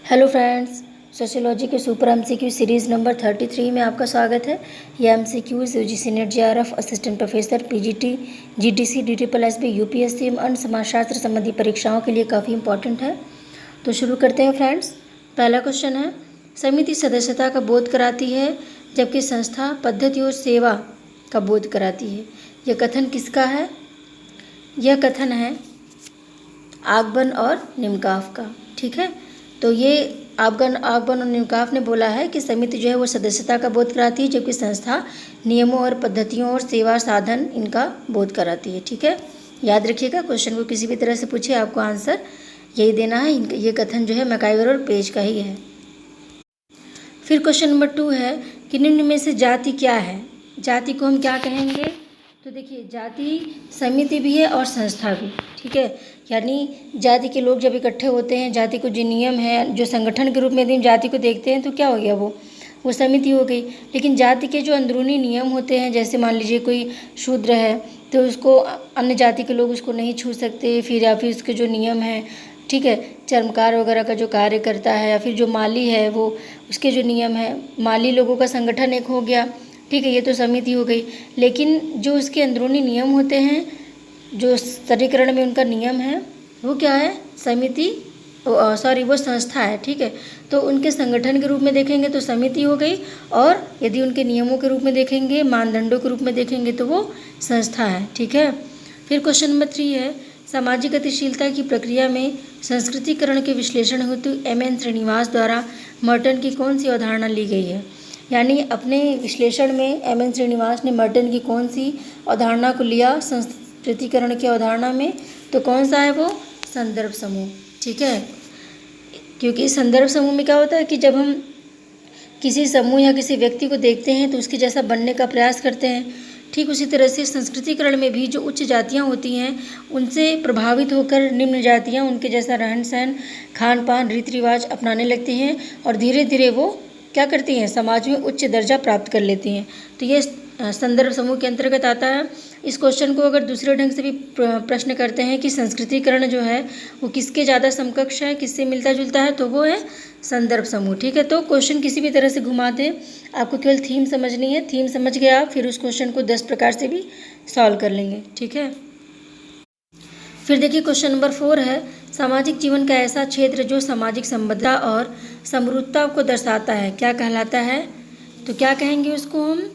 Hello friends, sociology के super MCQ series number 33 में आपका स्वागत है। यह MCQs UGC NET JRF assistant professor PGT GTC DTPSB UPSC अन्य समाजशास्त्र संबंधी परीक्षाओं के लिए काफ़ी इंपॉर्टेंट है। तो शुरू करते हैं फ्रेंड्स। पहला क्वेश्चन है, समिति सदस्यता का बोध कराती है जबकि संस्था पद्धति और सेवा का बोध कराती है। यह कथन किसका है? यह कथन है आगबन और निमकाफ का। ठीक है, तो ये आगबन और निमकाफ ने बोला है कि समिति जो है वो सदस्यता का बोध कराती है जबकि संस्था नियमों और पद्धतियों और सेवा साधन इनका बोध कराती है। ठीक है, याद रखिएगा, क्वेश्चन को किसी भी तरह से पूछे आपको आंसर यही देना है। ये कथन जो है मैकाइवर और पेज का ही है। फिर क्वेश्चन नंबर 2 है कि निम्न में से जाति क्या है? जाति को हम क्या कहेंगे? तो देखिए, जाति समिति भी है और संस्था भी। ठीक है, यानी जाति के लोग जब इकट्ठे होते हैं, जाति को जो नियम है, जो संगठन के रूप में यदि जाति को देखते हैं तो क्या हो गया, वो समिति हो गई। लेकिन जाति के जो अंदरूनी नियम होते हैं, जैसे मान लीजिए कोई शूद्र है तो उसको अन्य जाति के लोग उसको नहीं छू सकते, या फिर उसके जो नियम हैं, ठीक है, चर्मकार वगैरह का जो कार्य करता है, या फिर जो माली है वो उसके जो नियम है, माली लोगों का संगठन एक हो गया। ठीक है, ये तो समिति हो गई। लेकिन जो उसके अंदरूनी नियम होते हैं, जो स्तरीकरण में उनका नियम है, वो क्या है? समिति, वो संस्था है। ठीक है, तो उनके संगठन के रूप में देखेंगे तो समिति हो गई, और यदि उनके नियमों के रूप में देखेंगे, मानदंडों के रूप में देखेंगे तो वो संस्था है। ठीक है, फिर क्वेश्चन नंबर 3 है, सामाजिक गतिशीलता की प्रक्रिया में संस्कृतिकरण के विश्लेषण हेतु एम.एन. श्रीनिवास द्वारा मर्टन की कौन सी अवधारणा ली गई है? यानी अपने विश्लेषण में एम.एन. श्रीनिवास ने मर्टन की कौन सी अवधारणा को लिया संस्कृतिकरण की अवधारणा में? तो कौन सा है वो? संदर्भ समूह। ठीक है, क्योंकि संदर्भ समूह में क्या होता है कि जब हम किसी समूह या किसी व्यक्ति को देखते हैं तो उसके जैसा बनने का प्रयास करते हैं। ठीक उसी तरह से संस्कृतिकरण में भी जो उच्च जातियाँ होती हैं उनसे प्रभावित होकर निम्न जातियाँ उनके जैसा रहन सहन, खान पान, रीति रिवाज अपनाने लगती हैं और धीरे धीरे वो क्या करती हैं? समाज में उच्च दर्जा प्राप्त कर लेती हैं। तो ये संदर्भ समूह के अंतर्गत आता है। इस क्वेश्चन को अगर दूसरे ढंग से भी प्रश्न करते हैं कि संस्कृतिकरण जो है वो किसके ज़्यादा समकक्ष है, किससे मिलता जुलता है, तो वो है संदर्भ समूह। ठीक है, तो क्वेश्चन किसी भी तरह से घुमा दें, आपको केवल थीम समझनी है। थीम समझ गए आप, फिर उस क्वेश्चन को 10 प्रकार से भी सॉल्व कर लेंगे। ठीक है, फिर देखिए क्वेश्चन नंबर 4 है, सामाजिक जीवन का ऐसा क्षेत्र जो सामाजिक संबद्धता और समरूपता को दर्शाता है क्या कहलाता है? तो क्या कहेंगे उसको? हम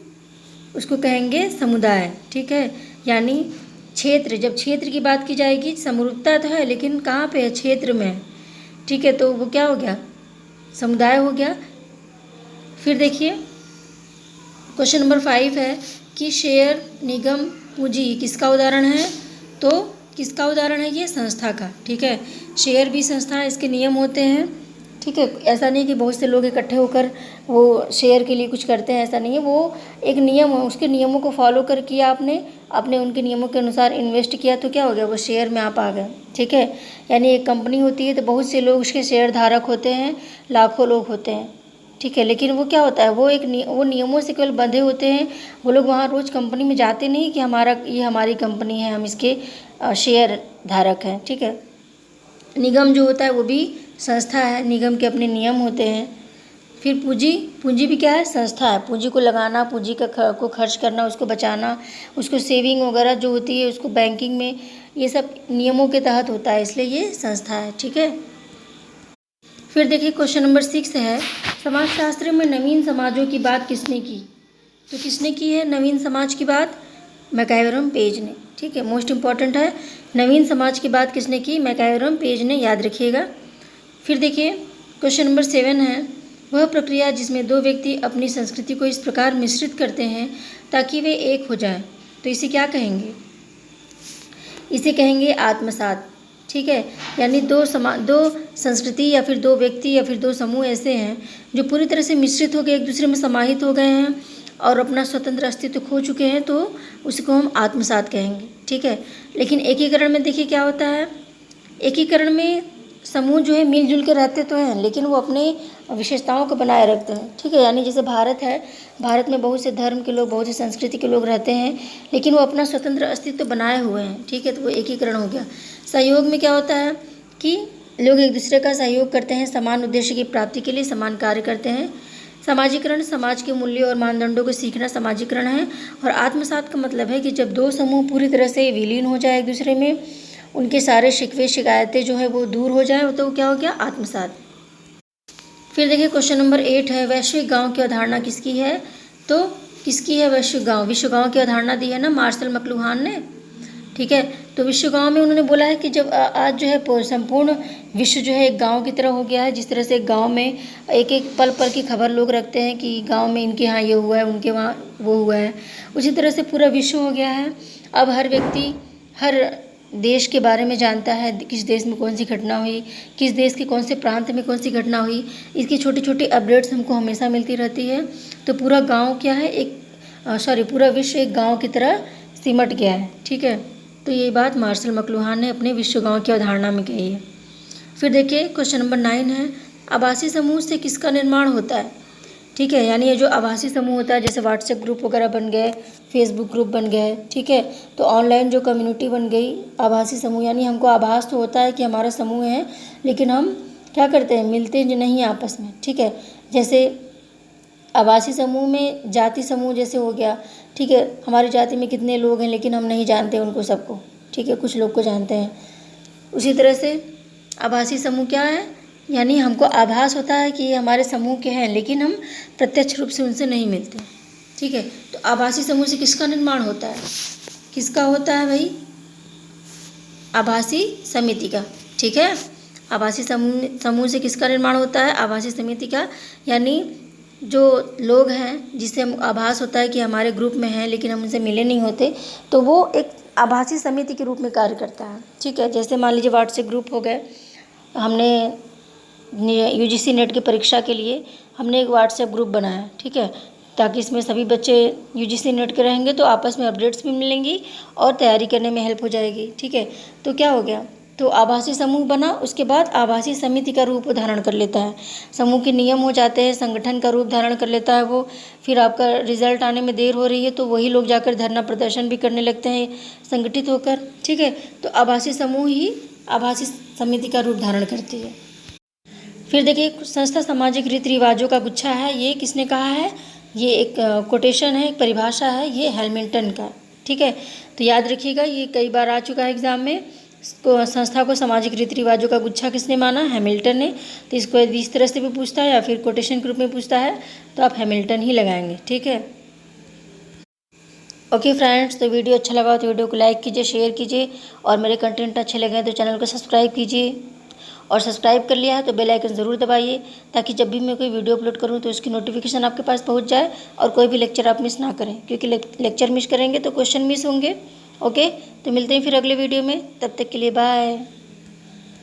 उसको कहेंगे समुदाय। ठीक है, यानी क्षेत्र, जब क्षेत्र की बात की जाएगी, समरूपता तो है लेकिन कहाँ पे है? क्षेत्र में। ठीक है, तो वो क्या हो गया? समुदाय हो गया। फिर देखिए क्वेश्चन नंबर 5 है कि शेयर, निगम, पूंजी किसका उदाहरण है? तो किसका उदाहरण है? ये संस्था का। ठीक है, शेयर भी संस्था है, इसके नियम होते हैं। ठीक है, ऐसा नहीं कि बहुत से लोग इकट्ठे होकर वो शेयर के लिए कुछ करते हैं, ऐसा नहीं है। वो एक नियम है, उसके नियमों को फॉलो कर किया आपने उनके नियमों के अनुसार इन्वेस्ट किया तो क्या हो गया? वो शेयर में आप आ गए। ठीक है, यानी एक कंपनी होती है तो बहुत से लोग उसके शेयर धारक होते हैं, लाखों लोग होते हैं। ठीक है, लेकिन वो क्या होता है? वो नियमों से केवल बंधे होते हैं। वो लोग वहाँ रोज़ कंपनी में जाते नहीं कि ये हमारी कंपनी है, हम इसके शेयर धारक हैं। ठीक है, निगम जो होता है वो भी संस्था है, निगम के अपने नियम होते हैं। फिर पूंजी भी क्या है? संस्था है। पूंजी को लगाना, पूंजी को खर्च करना, उसको बचाना, उसको सेविंग वगैरह जो होती है उसको बैंकिंग में, ये सब नियमों के तहत होता है, इसलिए ये संस्था है। ठीक है, फिर देखिए क्वेश्चन नंबर 6 है, समाजशास्त्र में नवीन समाजों की बात किसने की? तो किसने की है नवीन समाज की बात? मैकाइवर पेज ने। ठीक है, मोस्ट इंपॉर्टेंट है, नवीन समाज की बात किसने की? मैकाइवर पेज ने, याद रखिएगा। फिर देखिए क्वेश्चन नंबर 7 है, वह प्रक्रिया जिसमें दो व्यक्ति अपनी संस्कृति को इस प्रकार मिश्रित करते हैं ताकि वे एक हो जाएं, तो इसे क्या कहेंगे? इसे कहेंगे आत्मसात। ठीक है, यानी दो संस्कृति या फिर दो व्यक्ति या फिर दो समूह ऐसे हैं जो पूरी तरह से मिश्रित हो गए, एक दूसरे में समाहित हो गए हैं और अपना स्वतंत्र अस्तित्व खो चुके हैं, तो उसको हम आत्मसात कहेंगे। ठीक है, लेकिन एकीकरण में देखिए क्या होता है, एकीकरण में समूह जो है मिलजुल के रहते तो हैं लेकिन वो अपने विशेषताओं को बनाए रखते हैं। ठीक है, यानी जैसे भारत है, भारत में बहुत से धर्म के लोग, बहुत से संस्कृति के लोग रहते हैं लेकिन वो अपना स्वतंत्र अस्तित्व बनाए हुए हैं। ठीक है, तो वो एकीकरण हो गया। सहयोग में क्या होता है कि लोग एक दूसरे का सहयोग करते हैं, समान उद्देश्य की प्राप्ति के लिए समान कार्य करते हैं। समाजीकरण समाज के मूल्यों और मानदंडों को सीखना समाजीकरण है। और आत्मसात का मतलब है कि जब दो समूह पूरी तरह से विलीन हो जाए एक दूसरे में, उनके सारे शिकवे शिकायतें जो है वो दूर हो जाए, तो क्या हो गया? आत्मसात। फिर देखिए क्वेश्चन नंबर 8 है, वैश्विक गांव की अवधारणा किसकी है? तो किसकी है वैश्विक गांव? विश्व गांव की अवधारणा दी है ना मार्शल मकलुहान ने, ठीक है। तो विश्व गांव में उन्होंने बोला है कि जब आज जो है संपूर्ण विश्व जो है एक गांव की तरह हो गया है, जिस तरह से एक गांव में एक एक पल पल की खबर लोग रखते हैं कि गांव में इनके यहाँ ये हुआ है, उनके वहाँ वो हुआ है, उसी तरह से पूरा विश्व हो गया है। अब हर व्यक्ति हर देश के बारे में जानता है, किस देश में कौन सी घटना हुई, किस देश के कौन से प्रांत में कौन सी घटना हुई, इसकी छोटी छोटी अपडेट्स हमको हमेशा मिलती रहती है। तो पूरा गांव क्या है, पूरा विश्व एक गांव की तरह सिमट गया है, ठीक है। तो ये बात मार्शल मकलुहान ने अपने विश्व गांव की अवधारणा में कही है। फिर देखिए क्वेश्चन नंबर 9 है, आभासी समूह से किसका निर्माण होता है? ठीक है, यानी ये जो आभासी समूह होता है, जैसे व्हाट्सएप ग्रुप वगैरह बन गए, फेसबुक ग्रुप बन गए, ठीक है, तो ऑनलाइन जो कम्युनिटी बन गई, आभासी समूह, यानी हमको आभास तो होता है कि हमारा समूह है, लेकिन हम क्या करते हैं, मिलते नहीं आपस में, ठीक है। जैसे आभासी समूह में जाति समूह जैसे हो गया, ठीक है, हमारी जाति में कितने लोग हैं लेकिन हम नहीं जानते उनको सबको, ठीक है, कुछ लोग को जानते हैं। उसी तरह से आभासी समूह क्या है, यानी हमको आभास होता है कि ये हमारे समूह के हैं, लेकिन हम प्रत्यक्ष रूप से उनसे नहीं मिलते, ठीक है। तो आभासी समूह से किसका निर्माण होता है? किसका होता है भाई? आभासी समिति का, ठीक है। आभासी समूह से किसका निर्माण होता है? आभासी समिति का, यानी जो लोग हैं जिससे हम आभास होता है कि हमारे ग्रुप में हैं लेकिन हम उनसे मिले नहीं होते, तो वो एक आभासी समिति के रूप में कार्य करता है, ठीक है। जैसे मान लीजिए व्हाट्सएप ग्रुप हो गए, हमने यूजीसी नेट की परीक्षा के लिए हमने एक व्हाट्सएप ग्रुप बनाया, ठीक है, ताकि इसमें सभी बच्चे यूजीसी नेट के रहेंगे तो आपस में अपडेट्स भी मिलेंगी और तैयारी करने में हेल्प हो जाएगी, ठीक है। तो क्या हो गया, तो आभासी समूह बना, उसके बाद आभासी समिति का रूप धारण कर लेता है, समूह के नियम हो जाते हैं, संगठन का रूप धारण कर लेता है वो। फिर आपका रिजल्ट आने में देर हो रही है तो वही लोग जाकर धरना प्रदर्शन भी करने लगते हैं संगठित होकर, ठीक है। तो आभासी समूह ही आभासी समिति का रूप धारण करती है। फिर देखिए संस्था सामाजिक रीति रिवाजों का गुच्छा है, ये किसने कहा है? ये एक कोटेशन है, एक परिभाषा है, ये हैमिल्टन का, ठीक है। तो याद रखिएगा, ये कई बार आ चुका है एग्जाम में। संस्था को सामाजिक रीति रिवाजों का गुच्छा किसने माना? हैमिल्टन ने। तो इसको इस तरह से भी पूछता है या फिर कोटेशन के रूप में पूछता है तो आप हैमिल्टन ही लगाएंगे, ठीक है। ओके फ्रेंड्स, तो वीडियो अच्छा लगा तो वीडियो को लाइक कीजिए, शेयर कीजिए, और मेरे कंटेंट अच्छे लगे तो चैनल को सब्सक्राइब कीजिए, और सब्सक्राइब कर लिया है तो बेल आइकन ज़रूर दबाइए, ताकि जब भी मैं कोई वीडियो अपलोड करूं तो उसकी नोटिफिकेशन आपके पास पहुंच जाए और कोई भी लेक्चर आप मिस ना करें, क्योंकि लेक्चर मिस करेंगे तो क्वेश्चन मिस होंगे। ओके, तो मिलते हैं फिर अगले वीडियो में, तब तक के लिए बाय।